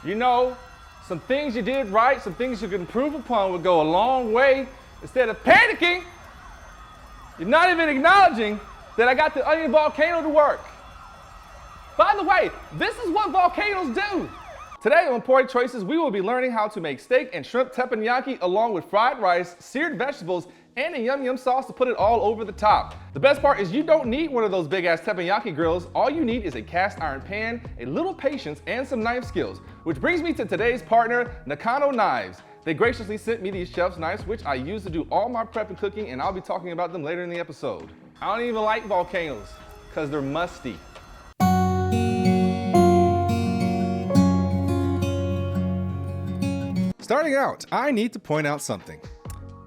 You know, some things you did right, some things you can improve upon would go a long way. Instead of panicking, you're not even acknowledging that I got the onion volcano to work. By the way, this is what volcanoes do. Today on Poor Choices, we will be learning how to make steak and shrimp teppanyaki along with fried rice, seared vegetables, and a yum yum sauce to put it all over the top. The best part is you don't need one of those big ass teppanyaki grills. All you need is a cast iron pan, a little patience, and some knife skills. Which brings me to today's partner, Nakano Knives. They graciously sent me these chef's knives, which I use to do all my prep and cooking, and I'll be talking about them later in the episode. I don't even like volcanoes, because they're musty. Starting out, I need to point out something.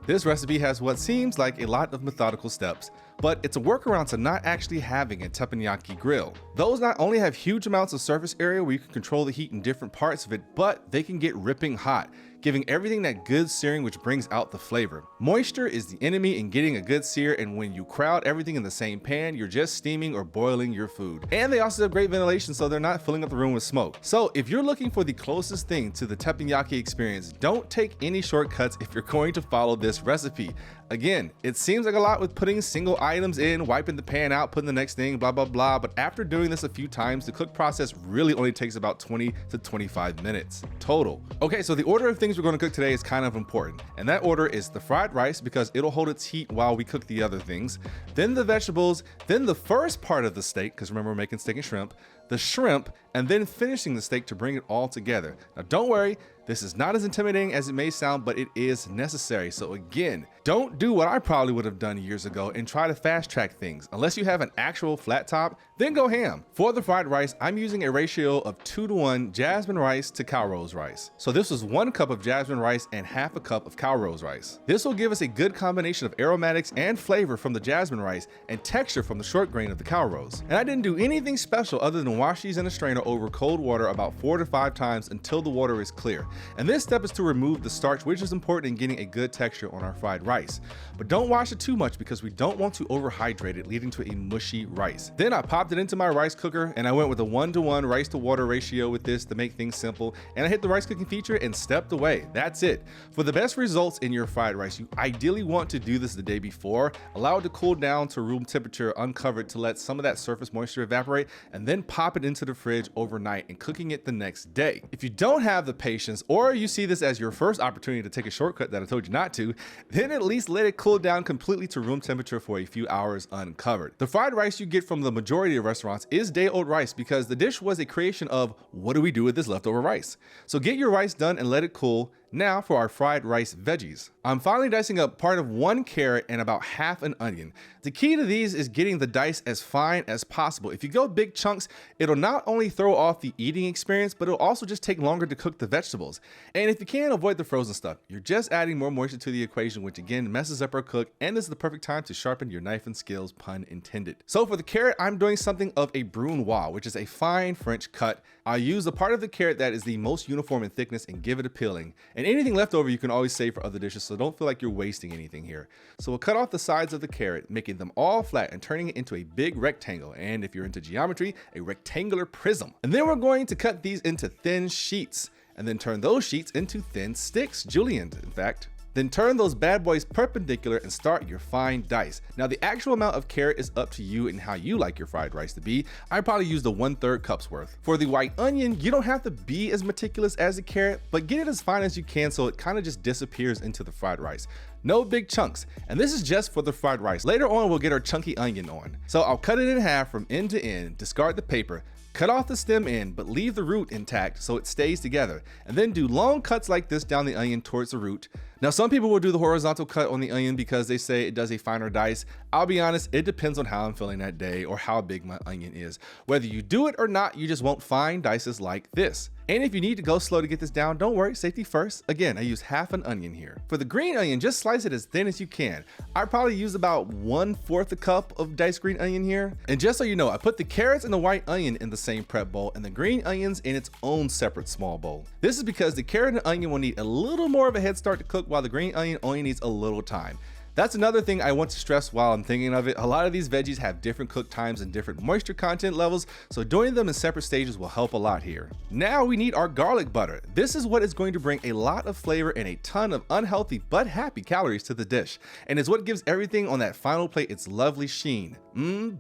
This recipe has what seems like a lot of methodical steps, but it's a workaround to not actually having a teppanyaki grill. Those not only have huge amounts of surface area where you can control the heat in different parts of it, but they can get ripping hot, giving everything that good searing which brings out the flavor. Moisture is the enemy in getting a good sear, and when you crowd everything in the same pan, you're just steaming or boiling your food. And they also have great ventilation, so they're not filling up the room with smoke. So if you're looking for the closest thing to the teppanyaki experience, don't take any shortcuts if you're going to follow this recipe. Again, it seems like a lot with putting single items in, wiping the pan out, putting the next thing, blah, blah, blah. But after doing this a few times, the cook process really only takes about 20 to 25 minutes total. Okay, so the order of things we're going to cook today is kind of important. And that order is the fried rice, because it'll hold its heat while we cook the other things. Then the vegetables, then the first part of the steak, because remember we're making steak and shrimp, the shrimp, and then finishing the steak to bring it all together. Now don't worry, this is not as intimidating as it may sound, but it is necessary. So again, don't do what I probably would have done years ago and try to fast track things. Unless you have an actual flat top, then go ham. For the fried rice, I'm using a ratio of 2:1 jasmine rice to cow rose rice. So this was 1 cup of jasmine rice and half a cup of cow rose rice. This will give us a good combination of aromatics and flavor from the jasmine rice and texture from the short grain of the cow rose. And I didn't do anything special other than wash these in a strainer over cold water about 4 to 5 times until the water is clear. And this step is to remove the starch, which is important in getting a good texture on our fried rice. But don't wash it too much because we don't want to overhydrate it, leading to a mushy rice. Then I popped it into my rice cooker and I went with a 1:1 rice to water ratio with this to make things simple. And I hit the rice cooking feature and stepped away. That's it. For the best results in your fried rice, you ideally want to do this the day before. Allow it to cool down to room temperature uncovered to let some of that surface moisture evaporate, and then pop it into the fridge overnight and cooking it the next day. If you don't have the patience, or you see this as your first opportunity to take a shortcut that I told you not to, then at least let it cool down completely to room temperature for a few hours uncovered. The fried rice you get from the majority of restaurants is day-old rice because the dish was a creation of what do we do with this leftover rice? So get your rice done and let it cool. Now for our fried rice veggies. I'm finally dicing up part of 1 carrot and about half an onion. The key to these is getting the dice as fine as possible. If you go big chunks, it'll not only throw off the eating experience, but it'll also just take longer to cook the vegetables. And if you can avoid the frozen stuff, you're just adding more moisture to the equation, which again messes up our cook, and this is the perfect time to sharpen your knife and skills, pun intended. So for the carrot, I'm doing something of a brunoise, which is a fine French cut. I use the part of the carrot that is the most uniform in thickness and give it a peeling. And anything left over you can always save for other dishes, so don't feel like you're wasting anything here. So we'll cut off the sides of the carrot, making them all flat and turning it into a big rectangle, and if you're into geometry, a rectangular prism. And then we're going to cut these into thin sheets, and then turn those sheets into thin sticks, julienne in fact. Then turn those bad boys perpendicular and start your fine dice. Now the actual amount of carrot is up to you and how you like your fried rice to be. I probably use the 1/3 cup's worth. For the white onion, you don't have to be as meticulous as the carrot, but get it as fine as you can so it kind of just disappears into the fried rice. No big chunks, and this is just for the fried rice. Later on, we'll get our chunky onion on. So I'll cut it in half from end to end, discard the paper, cut off the stem end, but leave the root intact so it stays together, and then do long cuts like this down the onion towards the root. Now some people will do the horizontal cut on the onion because they say it does a finer dice. I'll be honest, it depends on how I'm feeling that day or how big my onion is. Whether you do it or not, you just won't fine dices like this. And if you need to go slow to get this down, don't worry, safety first. Again, I use half an onion here. For the green onion, just slice it as thin as you can. I probably use about 1/4 a cup of diced green onion here. And just so you know, I put the carrots and the white onion in the same prep bowl and the green onions in its own separate small bowl. This is because the carrot and onion will need a little more of a head start to cook while the green onion only needs a little time. That's another thing I want to stress while I'm thinking of it. A lot of these veggies have different cook times and different moisture content levels, so doing them in separate stages will help a lot here. Now we need our garlic butter. This is what is going to bring a lot of flavor and a ton of unhealthy but happy calories to the dish, and is what gives everything on that final plate its lovely sheen.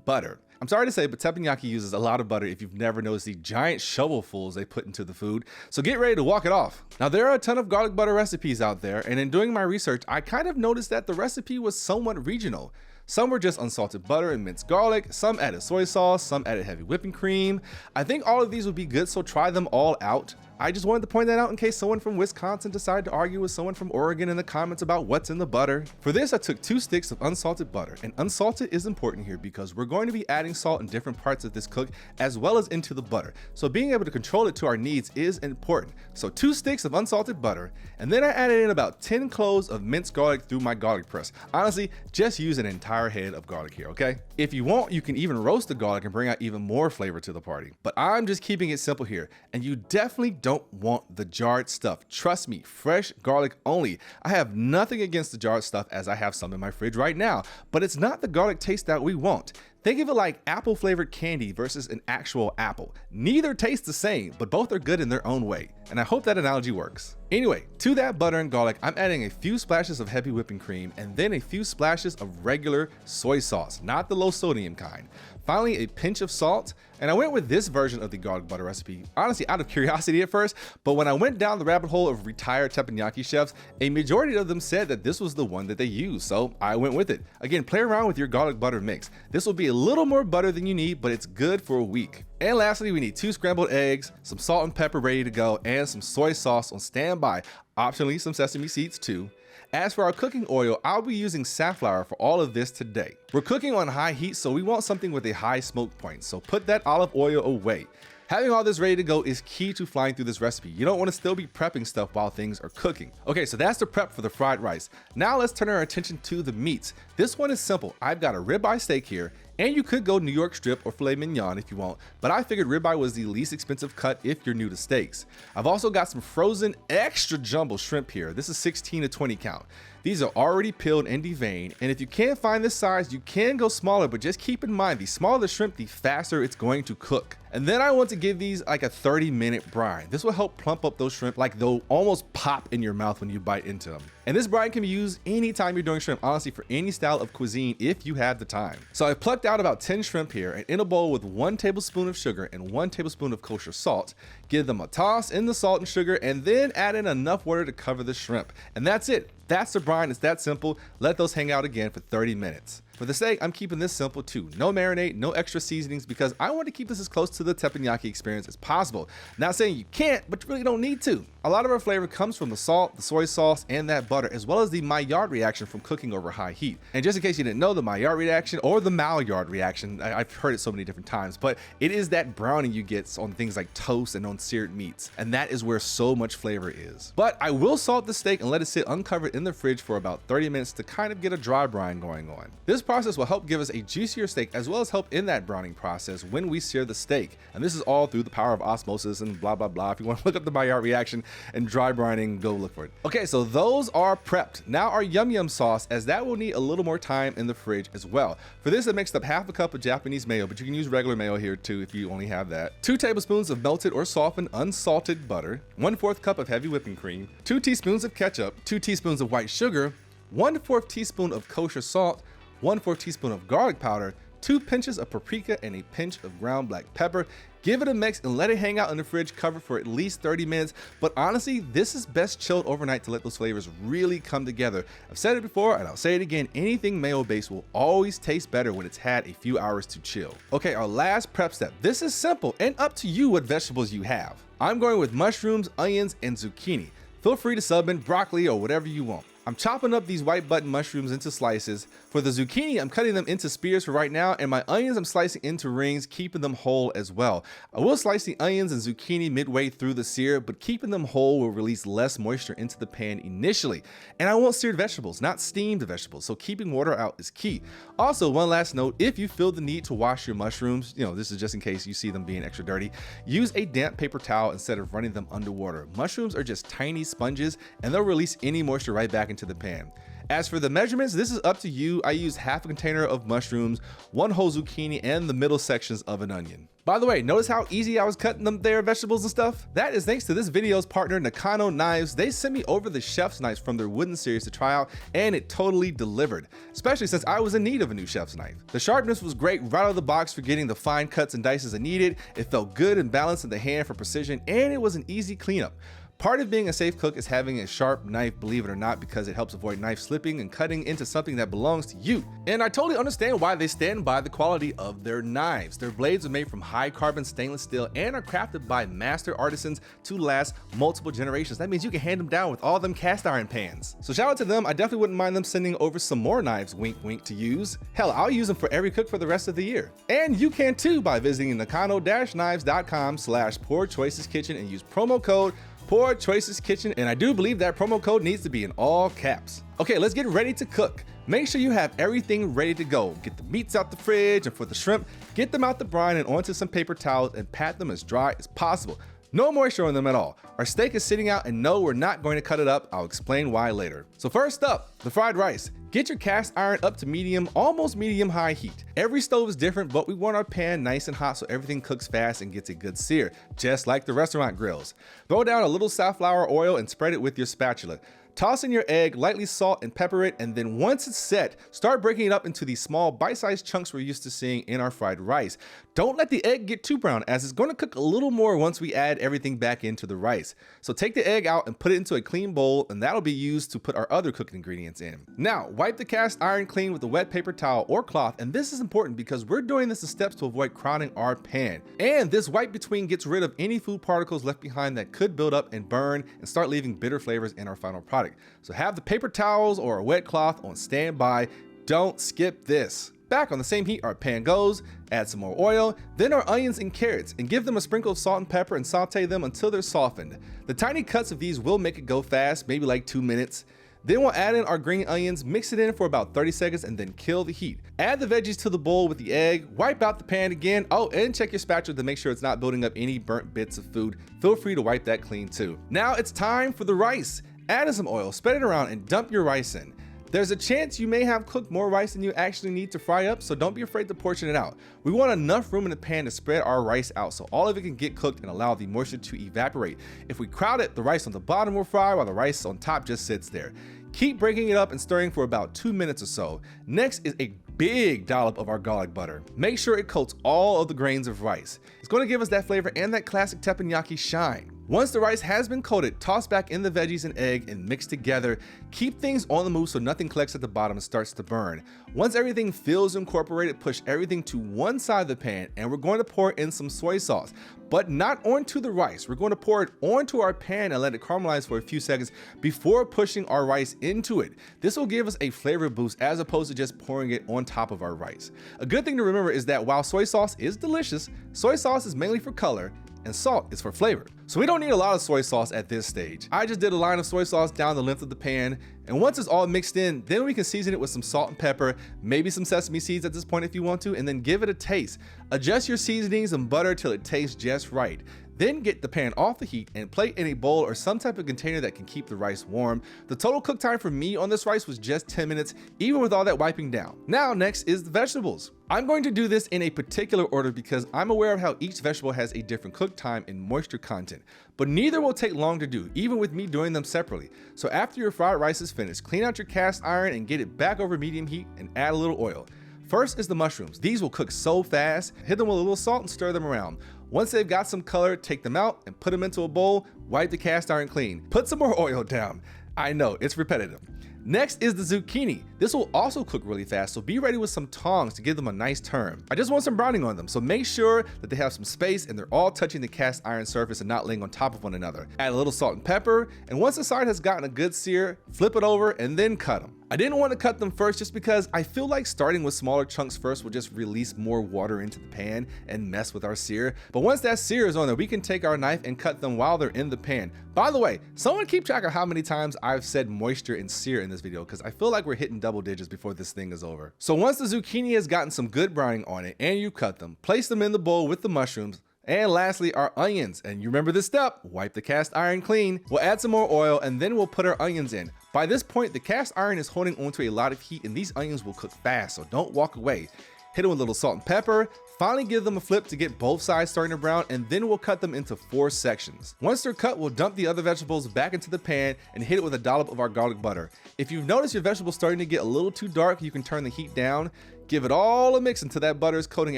Butter. I'm sorry to say, but teppanyaki uses a lot of butter if you've never noticed the giant shovelfuls they put into the food, so get ready to walk it off. Now, there are a ton of garlic butter recipes out there, and in doing my research, I kind of noticed that the recipe was somewhat regional. Some were just unsalted butter and minced garlic, some added soy sauce, some added heavy whipping cream. I think all of these would be good, so try them all out. I just wanted to point that out in case someone from Wisconsin decided to argue with someone from Oregon in the comments about what's in the butter. For this, I took 2 sticks of unsalted butter, and unsalted is important here because we're going to be adding salt in different parts of this cook as well as into the butter. So being able to control it to our needs is important. So 2 sticks of unsalted butter, and then I added in about 10 cloves of minced garlic through my garlic press. Honestly, just use an entire head of garlic here, okay? If you want, you can even roast the garlic and bring out even more flavor to the party. But I'm just keeping it simple here, and you definitely don't want the jarred stuff. Trust me, fresh garlic only. I have nothing against the jarred stuff as I have some in my fridge right now, but it's not the garlic taste that we want. Think of it like apple flavored candy versus an actual apple. Neither taste the same, but both are good in their own way. And I hope that analogy works. Anyway, to that butter and garlic, I'm adding a few splashes of heavy whipping cream and then a few splashes of regular soy sauce, not the low sodium kind. Finally, a pinch of salt, and I went with this version of the garlic butter recipe, honestly out of curiosity at first, but when I went down the rabbit hole of retired teppanyaki chefs, a majority of them said that this was the one that they used, so I went with it. Again, play around with your garlic butter mix. This will be a little more butter than you need, but it's good for a week. And lastly, we need 2 scrambled eggs, some salt and pepper ready to go, and some soy sauce on standby, optionally some sesame seeds too. As for our cooking oil, I'll be using safflower for all of this today. We're cooking on high heat, so we want something with a high smoke point, so put that olive oil away. Having all this ready to go is key to flying through this recipe. You don't want to still be prepping stuff while things are cooking. Okay, so that's the prep for the fried rice. Now let's turn our attention to the meats. This one is simple. I've got a ribeye steak here, and you could go New York strip or filet mignon if you want, but I figured ribeye was the least expensive cut if you're new to steaks. I've also got some frozen extra jumbo shrimp here. This is 16 to 20 count. These are already peeled and deveined, and if you can't find this size, you can go smaller, but just keep in mind, the smaller the shrimp, the faster it's going to cook. And then I want to give these like a 30-minute brine. This will help plump up those shrimp like they'll almost pop in your mouth when you bite into them. And this brine can be used anytime you're doing shrimp, honestly, for any style of cuisine if you have the time. So I plucked out about 10 shrimp here, and in a bowl with 1 tablespoon of sugar and 1 tablespoon of kosher salt, give them a toss in the salt and sugar, and then add in enough water to cover the shrimp. And that's it. That's the brine. It's that simple. Let those hang out again for 30 minutes. For the steak, I'm keeping this simple too. No marinade, no extra seasonings, because I want to keep this as close to the teppanyaki experience as possible. Not saying you can't, but you really don't need to. A lot of our flavor comes from the salt, the soy sauce, and that butter, as well as the Maillard reaction from cooking over high heat. And just in case you didn't know, the Maillard reaction or the Maillard reaction, I've heard it so many different times, but it is that browning you get on things like toast and on seared meats. And that is where so much flavor is. But I will salt the steak and let it sit uncovered in the fridge for about 30 minutes to kind of get a dry brine going on. This process will help give us a juicier steak as well as help in that browning process when we sear the steak. And this is all through the power of osmosis and blah, blah, blah. If you want to look up the Maillard reaction and dry brining, go look for it. Okay, so those are prepped. Now our yum yum sauce, as that will need a little more time in the fridge as well. For this, I mixed up half a cup of Japanese mayo, but you can use regular mayo here too if you only have that. 2 tablespoons of melted or softened unsalted butter, 1/4 cup of heavy whipping cream, 2 teaspoons of ketchup, 2 teaspoons of white sugar, 1/4 teaspoon of kosher salt, 1/4 teaspoon of garlic powder, 2 pinches of paprika, and a pinch of ground black pepper. Give it a mix and let it hang out in the fridge covered for at least 30 minutes. But honestly, this is best chilled overnight to let those flavors really come together. I've said it before and I'll say it again, anything mayo based will always taste better when it's had a few hours to chill. Okay, our last prep step. This is simple and up to you what vegetables you have. I'm going with mushrooms, onions, and zucchini. Feel free to sub in broccoli or whatever you want. I'm chopping up these white button mushrooms into slices. For the zucchini, I'm cutting them into spears for right now, and my onions I'm slicing into rings, keeping them whole as well. I will slice the onions and zucchini midway through the sear, but keeping them whole will release less moisture into the pan initially. And I want seared vegetables, not steamed vegetables, so keeping water out is key. Also, one last note, if you feel the need to wash your mushrooms, this is just in case you see them being extra dirty, use a damp paper towel instead of running them underwater. Mushrooms are just tiny sponges, and they'll release any moisture right back into the pan. As for the measurements, this is up to you. I used half a container of mushrooms, 1 whole zucchini, and the middle sections of an onion. By the way, notice how easy I was cutting them their vegetables and stuff? That is thanks to this video's partner, Nakano Knives. They sent me over the chef's knives from their wooden series to try out, and it totally delivered, especially since I was in need of a new chef's knife. The sharpness was great right out of the box for getting the fine cuts and dices I needed. It felt good and balanced in the hand for precision, and it was an easy cleanup. Part of being a safe cook is having a sharp knife, believe it or not, because it helps avoid knife slipping and cutting into something that belongs to you. And I totally understand why they stand by the quality of their knives. Their blades are made from high carbon stainless steel and are crafted by master artisans to last multiple generations. That means you can hand them down with all them cast iron pans. So shout out to them. I definitely wouldn't mind them sending over some more knives, wink wink, to use. Hell, I'll use them for every cook for the rest of the year. And you can too by visiting nakano-knives.com/poorchoiceskitchen and use promo code Poor Choices Kitchen, and I do believe that promo code needs to be in all caps. Okay, let's get ready to cook. Make sure you have everything ready to go. Get the meats out the fridge, and for the shrimp, get them out the brine and onto some paper towels and pat them as dry as possible. No moisture on them at all. Our steak is sitting out, and no, we're not going to cut it up. I'll explain why later. So first up, the fried rice. Get your cast iron up to medium, almost medium high heat. Every stove is different, but we want our pan nice and hot so everything cooks fast and gets a good sear, just like the restaurant grills. Throw down a little safflower oil and spread it with your spatula. Toss in your egg, lightly salt and pepper it, and then once it's set, start breaking it up into these small bite-sized chunks we're used to seeing in our fried rice. Don't let the egg get too brown, as it's going to cook a little more once we add everything back into the rice. So take the egg out and put it into a clean bowl, and that'll be used to put our other cooking ingredients in. Now, wipe the cast iron clean with a wet paper towel or cloth, and this is important because we're doing this in steps to avoid crowding our pan. And this wipe between gets rid of any food particles left behind that could build up and burn and start leaving bitter flavors in our final product. So have the paper towels or a wet cloth on standby. Don't skip this. Back on the same heat, our pan goes. Add some more oil, then our onions and carrots, and give them a sprinkle of salt and pepper and saute them until they're softened. The tiny cuts of these will make it go fast, maybe like 2 minutes. Then we'll add in our green onions, mix it in for about 30 seconds, and then kill the heat. Add the veggies to the bowl with the egg, wipe out the pan again. Oh, and check your spatula to make sure it's not building up any burnt bits of food. Feel free to wipe that clean too. Now it's time for the rice. Add in some oil, spread it around, and dump your rice in. There's a chance you may have cooked more rice than you actually need to fry up, so don't be afraid to portion it out. We want enough room in the pan to spread our rice out so all of it can get cooked and allow the moisture to evaporate. If we crowd it, the rice on the bottom will fry while the rice on top just sits there. Keep breaking it up and stirring for about 2 minutes or so. Next is a big dollop of our garlic butter. Make sure it coats all of the grains of rice. It's going to give us that flavor and that classic teppanyaki shine. Once the rice has been coated, toss back in the veggies and egg and mix together. Keep things on the move so nothing collects at the bottom and starts to burn. Once everything feels incorporated, push everything to one side of the pan, and we're going to pour in some soy sauce, but not onto the rice. We're going to pour it onto our pan and let it caramelize for a few seconds before pushing our rice into it. This will give us a flavor boost as opposed to just pouring it on top of our rice. A good thing to remember is that while soy sauce is delicious, soy sauce is mainly for color and salt is for flavor. So we don't need a lot of soy sauce at this stage. I just did a line of soy sauce down the length of the pan, and once it's all mixed in, then we can season it with some salt and pepper, maybe some sesame seeds at this point if you want to, and then give it a taste. Adjust your seasonings and butter till it tastes just right. Then get the pan off the heat and plate in a bowl or some type of container that can keep the rice warm. The total cook time for me on this rice was just 10 minutes, even with all that wiping down. Now next is the vegetables. I'm going to do this in a particular order because I'm aware of how each vegetable has a different cook time and moisture content, but neither will take long to do, even with me doing them separately. So after your fried rice is finished, clean out your cast iron and get it back over medium heat and add a little oil. First is the mushrooms. These will cook so fast. Hit them with a little salt and stir them around. Once they've got some color, take them out and put them into a bowl. Wipe the cast iron clean. Put some more oil down. I know, it's repetitive. Next is the zucchini. This will also cook really fast, so be ready with some tongs to give them a nice turn. I just want some browning on them, so make sure that they have some space and they're all touching the cast iron surface and not laying on top of one another. Add a little salt and pepper, and once the side has gotten a good sear, flip it over and then cut them. I didn't want to cut them first just because I feel like starting with smaller chunks first will just release more water into the pan and mess with our sear. But once that sear is on there, we can take our knife and cut them while they're in the pan. By the way, someone keep track of how many times I've said moisture and sear in this video because I feel like we're hitting double digits before this thing is over. So once the zucchini has gotten some good browning on it and you cut them, place them in the bowl with the mushrooms. And lastly, our onions. And you remember this step, wipe the cast iron clean. We'll add some more oil and then we'll put our onions in. By this point, the cast iron is holding onto a lot of heat and these onions will cook fast, so don't walk away. Hit them with a little salt and pepper, finally give them a flip to get both sides starting to brown, and then we'll cut them into 4 sections. Once they're cut, we'll dump the other vegetables back into the pan and hit it with a dollop of our garlic butter. If you've noticed your vegetables starting to get a little too dark, you can turn the heat down. Give it all a mix until that butter is coating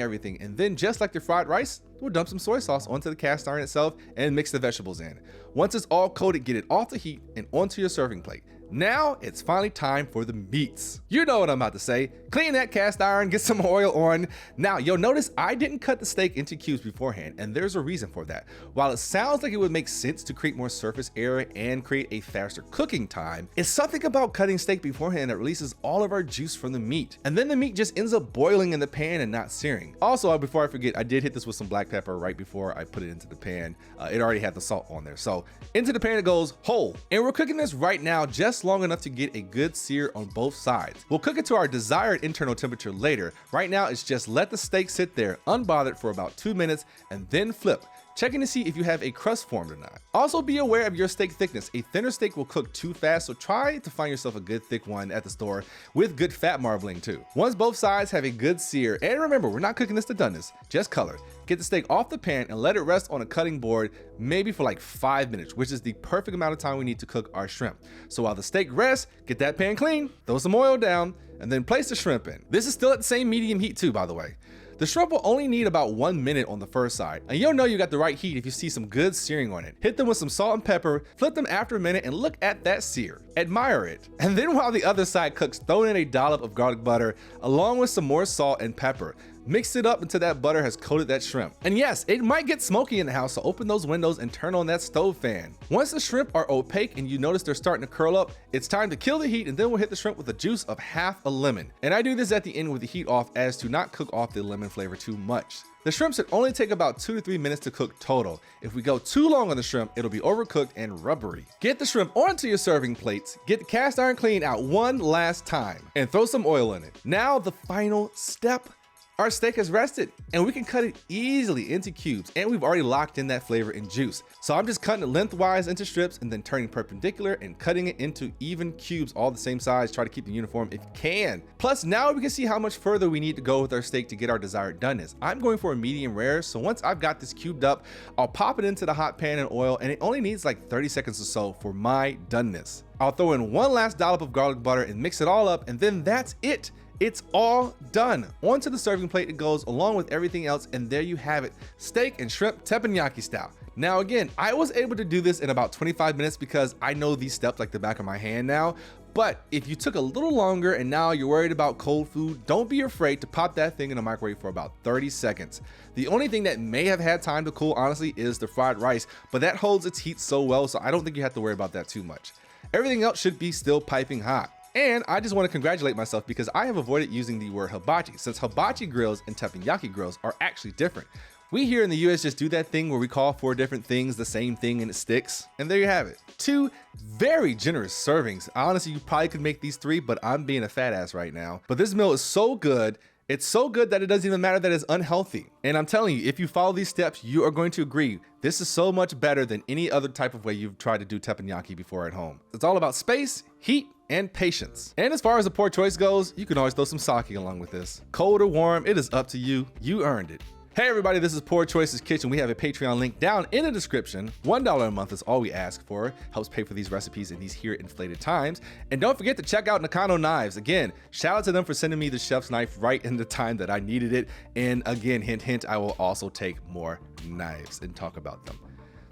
everything, and then just like the fried rice, we'll dump some soy sauce onto the cast iron itself and mix the vegetables in. Once it's all coated, get it off the heat and onto your serving plate. Now it's finally time for the meats. You know what I'm about to say. Clean that cast iron, get some oil on. Now you'll notice I didn't cut the steak into cubes beforehand, and there's a reason for that. While it sounds like it would make sense to create more surface area and create a faster cooking time, it's something about cutting steak beforehand that releases all of our juice from the meat. And then the meat just ends up boiling in the pan and not searing. Also, before I forget, I did hit this with some black pepper right before I put it into the pan. It already had the salt on there. So into the pan it goes whole. And we're cooking this right now just long enough to get a good sear on both sides. We'll cook it to our desired internal temperature later. Right now, it's just let the steak sit there unbothered for about 2 minutes and then flip, checking to see if you have a crust formed or not. Also be aware of your steak thickness. A thinner steak will cook too fast, so try to find yourself a good thick one at the store with good fat marbling too. Once both sides have a good sear, and remember, we're not cooking this to doneness, just color. Get the steak off the pan and let it rest on a cutting board, maybe for like 5 minutes, which is the perfect amount of time we need to cook our shrimp. So while the steak rests, get that pan clean, throw some oil down, and then place the shrimp in. This is still at the same medium heat too, by the way. The shrimp will only need about 1 minute on the first side, and you'll know you got the right heat if you see some good searing on it. Hit them with some salt and pepper, flip them after a minute, and look at that sear. Admire it. And then while the other side cooks, throw in a dollop of garlic butter, along with some more salt and pepper. Mix it up until that butter has coated that shrimp. And yes, it might get smoky in the house, so open those windows and turn on that stove fan. Once the shrimp are opaque and you notice they're starting to curl up, it's time to kill the heat, and then we'll hit the shrimp with the juice of half a lemon. And I do this at the end with the heat off as to not cook off the lemon flavor too much. The shrimp should only take about 2 to 3 minutes to cook total. If we go too long on the shrimp, it'll be overcooked and rubbery. Get the shrimp onto your serving plates, get the cast iron clean out one last time, and throw some oil in it. Now the final step. Our steak has rested and we can cut it easily into cubes, and we've already locked in that flavor and juice. So I'm just cutting it lengthwise into strips and then turning perpendicular and cutting it into even cubes, all the same size. Try to keep them uniform if you can. Plus now we can see how much further we need to go with our steak to get our desired doneness. I'm going for a medium rare, so once I've got this cubed up, I'll pop it into the hot pan in oil, and it only needs like 30 seconds or so for my doneness. I'll throw in one last dollop of garlic butter and mix it all up, and then that's it. It's all done. Onto the serving plate it goes along with everything else, and there you have it. Steak and shrimp teppanyaki style. Now again, I was able to do this in about 25 minutes because I know these steps like the back of my hand now. But if you took a little longer and now you're worried about cold food, don't be afraid to pop that thing in the microwave for about 30 seconds. The only thing that may have had time to cool, honestly, is the fried rice, but that holds its heat so well, so I don't think you have to worry about that too much. Everything else should be still piping hot. And I just want to congratulate myself because I have avoided using the word hibachi, since hibachi grills and teppanyaki grills are actually different. We here in the US just do that thing where we call 4 different things the same thing and it sticks. And there you have it. 2 very generous servings. Honestly, you probably could make these 3, but I'm being a fat ass right now. But this meal is so good. It's so good that it doesn't even matter that it's unhealthy. And I'm telling you, if you follow these steps, you are going to agree. This is so much better than any other type of way you've tried to do teppanyaki before at home. It's all about space, heat, and patience. And as far as the poor choice goes, you can always throw some sake along with this. Cold or warm, it is up to you. You earned it. Hey everybody, this is Poor Choices Kitchen. We have a Patreon link down in the description. $1 a month is all we ask for. Helps pay for these recipes in these here inflated times. And don't forget to check out Nakano Knives. Again, shout out to them for sending me the chef's knife right in the time that I needed it. And again, hint, hint, I will also take more knives and talk about them.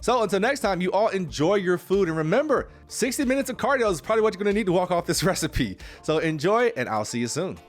So until next time, you all enjoy your food. And remember, 60 minutes of cardio is probably what you're gonna need to walk off this recipe. So enjoy, and I'll see you soon.